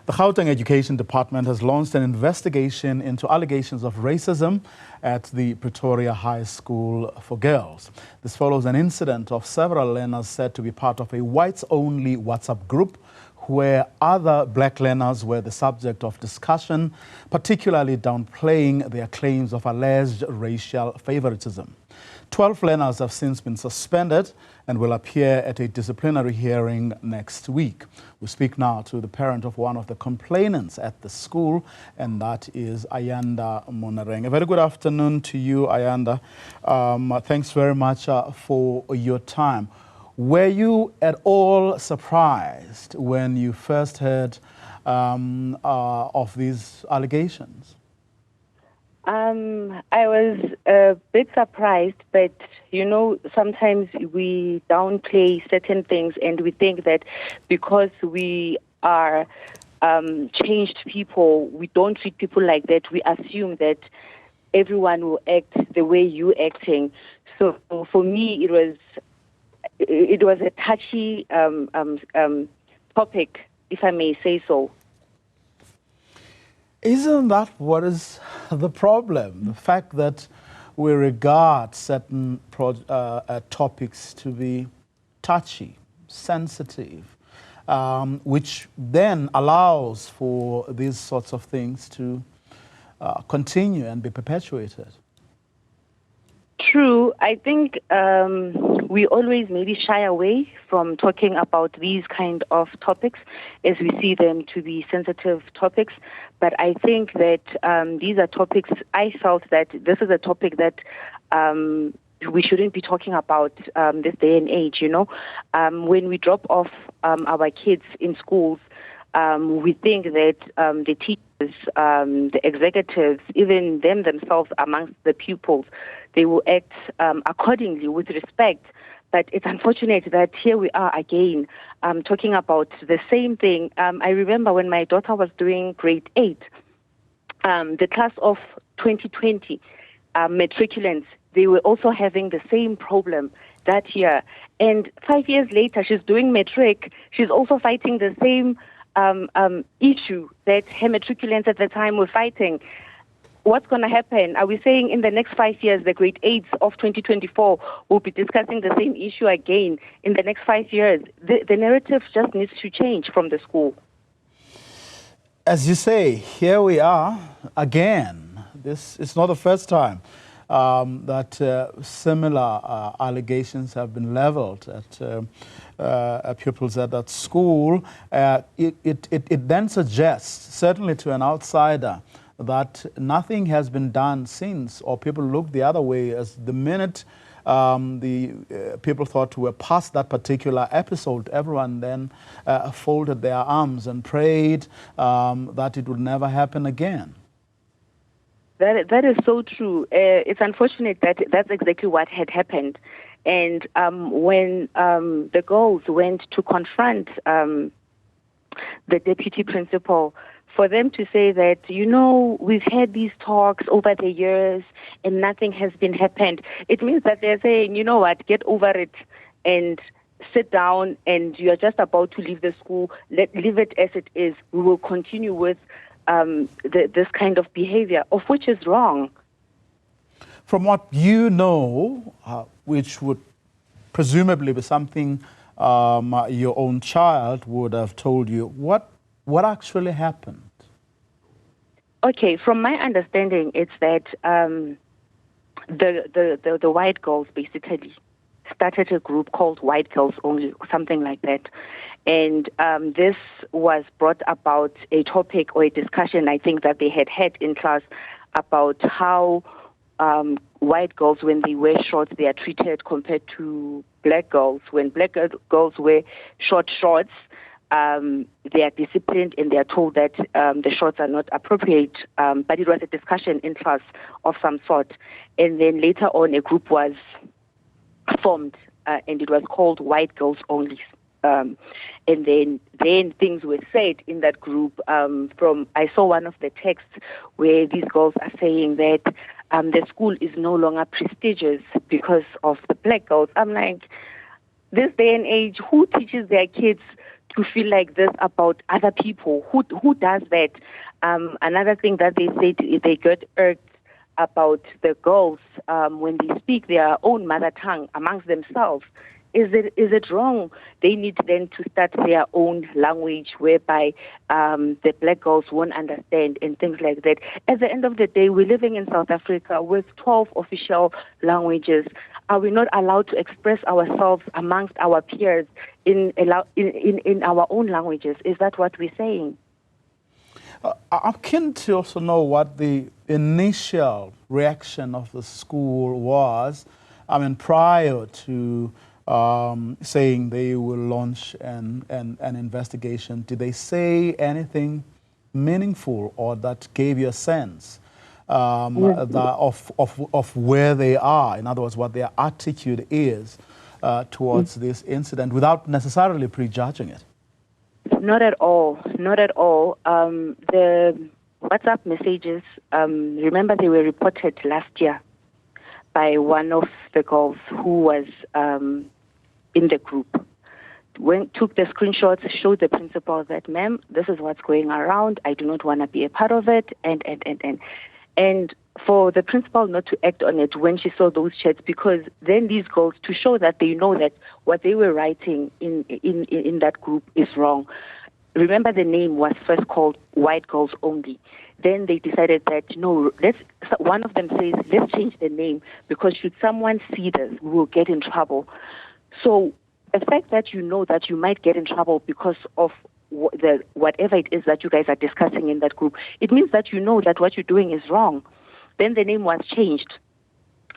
The Gauteng Education Department has launched an investigation into allegations of racism at the Pretoria High School for girls. This follows an incident of several learners said to be part of a whites-only WhatsApp group where other black learners were the subject of discussion, particularly downplaying their claims of alleged racial favoritism. 12 learners have since been suspended and will appear at a disciplinary hearing next week. We speak now to the parent of one of the complainants at the school, and that is Ayanda Monareng. A very good afternoon to you, Ayanda. Thanks very much for your time. Were you at all surprised when you first heard of these allegations? I was a bit surprised, but you know, sometimes we downplay certain things and we think that because we are changed people, we don't treat people like that. We assume that everyone will act the way you're acting. So for me, it was a touchy topic, if I may say so. Isn't that what is the problem? The fact that we regard certain topics to be touchy, sensitive, which then allows for these sorts of things to continue and be perpetuated. True. I think we always maybe shy away from talking about these kind of topics as we see them to be sensitive topics. But I think that these are topics, I felt that this is a topic that we shouldn't be talking about this day and age, you know. When we drop off our kids in schools, we think that the teachers, the executives, even them themselves amongst the pupils, they will act accordingly with respect. But it's unfortunate that here we are again talking about the same thing. I remember when my daughter was doing grade 8, the class of 2020 matriculants, they were also having the same problem that year. And 5 years later, she's doing matric. She's also fighting the same issue that her matriculants at the time were fighting. What's going to happen? Are we saying in the next 5 years, the grade 8s of 2024 will be discussing the same issue again in the next 5 years? The narrative just needs to change from the school. As you say, here we are again. This is not the first time that similar allegations have been leveled at pupils at that school. It then suggests, certainly to an outsider, that nothing has been done since, or people look the other way as the minute the people thought we're past that particular episode, everyone then folded their arms and prayed that it would never happen again. That is so true. It's unfortunate that that's exactly what had happened. And when the girls went to confront the deputy principal, for them to say that, you know, we've had these talks over the years and nothing has been happened, it means that they're saying, you know what, get over it and sit down, and you're just about to leave the school, leave it as it is. We will continue with this kind of behavior, of which is wrong. From what you know, which would presumably be something your own child would have told you, what actually happened? Okay, from my understanding, it's that the white girls basically started a group called White Girls Only, something like that. And this was brought about a topic or a discussion, I think, that they had in class about how white girls, when they wear shorts, they are treated compared to black girls. When black girls wear shorts, they are disciplined and they are told that the shorts are not appropriate. But it was a discussion in class of some sort. And then later on, a group was formed, and it was called White Girls Only. And then things were said in that group. I saw one of the texts where these girls are saying that the school is no longer prestigious because of the black girls. I'm like, this day and age, who teaches their kids to feel like this about other people. Who does that? Another thing that they say, they get irked about the girls when they speak their own mother tongue amongst themselves. Is it wrong? They need then to start their own language whereby the black girls won't understand and things like that. At the end of the day, we're living in South Africa with 12 official languages. Are we not allowed to express ourselves amongst our peers in our own languages? Is that what we're saying? I'm keen to also know what the initial reaction of the school was. I mean, prior to saying they will launch an investigation, did they say anything meaningful or that gave you a sense of where they are? In other words, what their attitude is towards this incident without necessarily prejudging it? Not at all. Not at all. The WhatsApp messages, remember they were reported last year by one of the girls who was in the group. Took the screenshots, showed the principal that, ma'am, this is what's going around. I do not want to be a part of it. And for the principal not to act on it when she saw those chats, because then these girls, to show that they know that what they were writing in that group is wrong. Remember, the name was first called White Girls Only. Then they decided that, no, one of them says, let's change the name, because should someone see this, we will get in trouble. So the fact that you know that you might get in trouble because of whatever it is that you guys are discussing in that group, it means that you know that what you're doing is wrong. Then the name was changed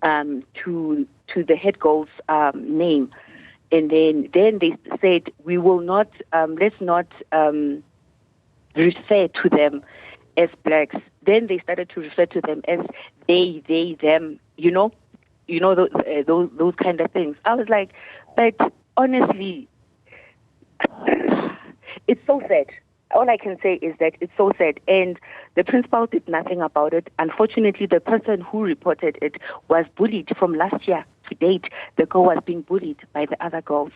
to the head girl's name. And then they said, we will not, let's not refer to them as blacks. Then they started to refer to them as they, them, those kind of things. I was like, but honestly, it's so sad. All I can say is that it's so sad. And the principal did nothing about it. Unfortunately, the person who reported it was bullied from last year to date. The girl was being bullied by the other girls.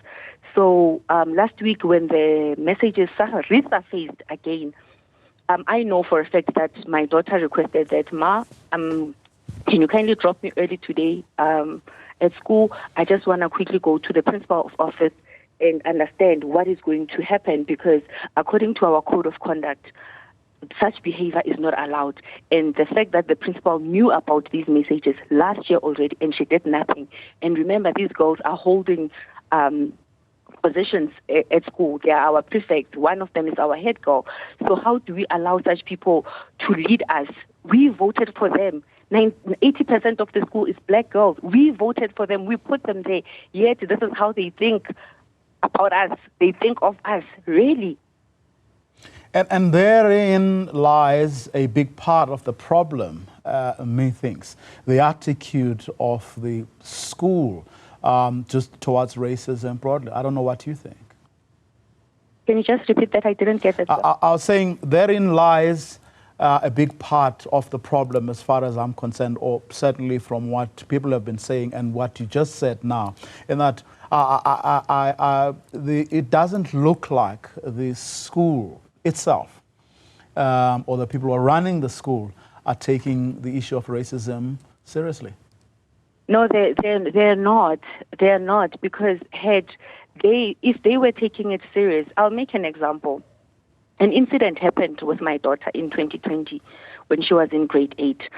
So last week when the messages resurfaced again, I know for a fact that my daughter requested that, Ma, can you kindly drop me early today at school? I just want to quickly go to the principal's office and understand what is going to happen, because according to our code of conduct, such behavior is not allowed. And the fact that the principal knew about these messages last year already and she did nothing. And remember, these girls are holding positions at school. They are our prefects. One of them is our head girl. So how do we allow such people to lead us? We voted for them. 80% of the school is black girls. We voted for them. We put them there. Yet this is how they think about us. They think of us. Really? And therein lies a big part of the problem, methinks. The attitude of the school just towards racism broadly. I don't know what you think. Can you just repeat that? I didn't get it. I was saying therein lies a big part of the problem as far as I'm concerned, or certainly from what people have been saying and what you just said now, in that it doesn't look like the school itself or the people who are running the school are taking the issue of racism seriously. No, they're not. They're not, because if they were taking it serious, I'll make an example. An incident happened with my daughter in 2020 when she was in grade 8.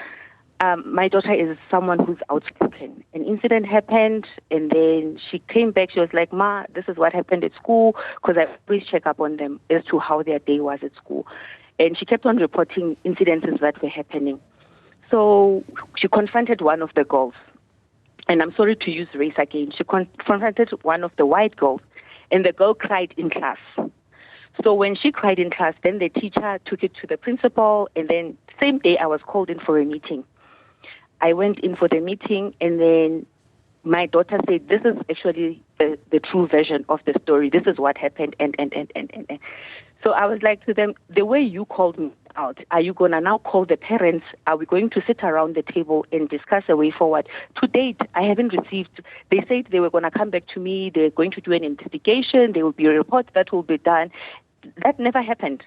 My daughter is someone who's outspoken. An incident happened, and then she came back. She was like, Ma, this is what happened at school, because I always check up on them as to how their day was at school. And she kept on reporting incidences that were happening. So she confronted one of the girls. And I'm sorry to use race again. She confronted one of the white girls, and the girl cried in class. So when she cried in class, then the teacher took it to the principal, and then same day I was called in for a meeting. I went in for the meeting, and then my daughter said, this is actually the true version of the story. This is what happened, and. So I was like to them, the way you called me out? Are you going to now call the parents? Are we going to sit around the table and discuss a way forward? To date, I haven't received, they said they were going to come back to me, they're going to do an investigation, there will be a report that will be done. That never happened.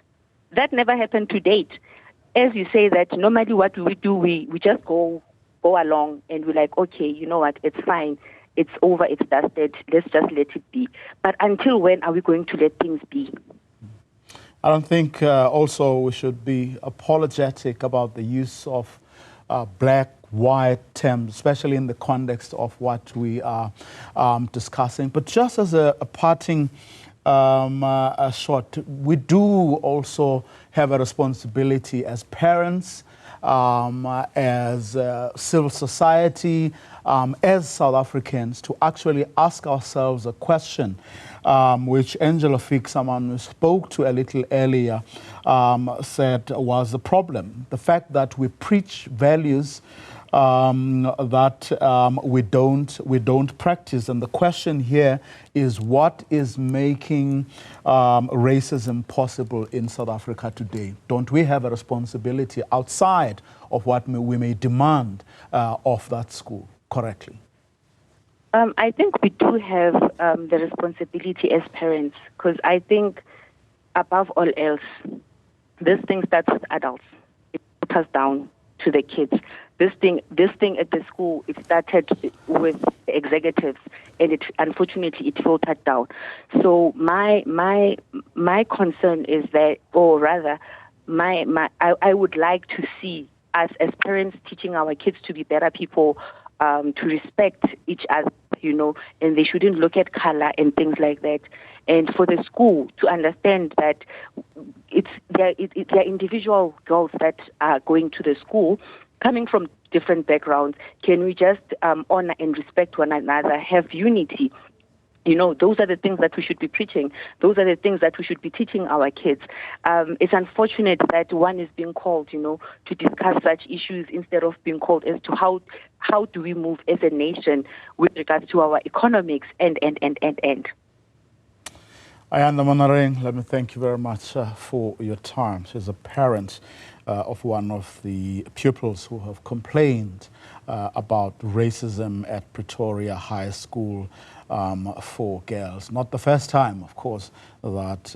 That never happened to date. As you say that normally what we do, we just go along and we're like, okay, you know what, it's fine. It's over, it's dusted, let's just let it be. But until when are we going to let things be? I don't think also we should be apologetic about the use of black, white terms, especially in the context of what we are discussing. But just as a parting shot, we do also have a responsibility as parents, as civil society, as South Africans, to actually ask ourselves a question, which Angela Fick, someone who spoke to a little earlier, said was the problem. The fact that we preach values that we don't practice. And the question here is, what is making racism possible in South Africa today? Don't we have a responsibility outside of what we may demand of that school correctly? I think we do have the responsibility as parents, because I think above all else, this thing starts with adults. It filters down to the kids. This thing at the school, it started with executives, and unfortunately it filtered down. So my concern is that, or rather, I would like to see us as parents teaching our kids to be better people, to respect each other, you know, and they shouldn't look at color and things like that. And for the school to understand that they're individual girls that are going to the school, coming from different backgrounds. Can we just honor and respect one another, have unity? You know, those are the things that we should be preaching. Those are the things that we should be teaching our kids. It's unfortunate that one is being called, you know, to discuss such issues instead of being called as to how do we move as a nation with regards to our economics and. Ayanda Monareng, let me thank you very much for your time. She's a parent of one of the pupils who have complained about racism at Pretoria High School for girls. Not the first time, of course, that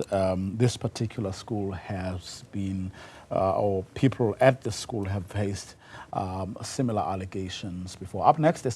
this particular school has been, or people at the school have faced similar allegations before. Up next is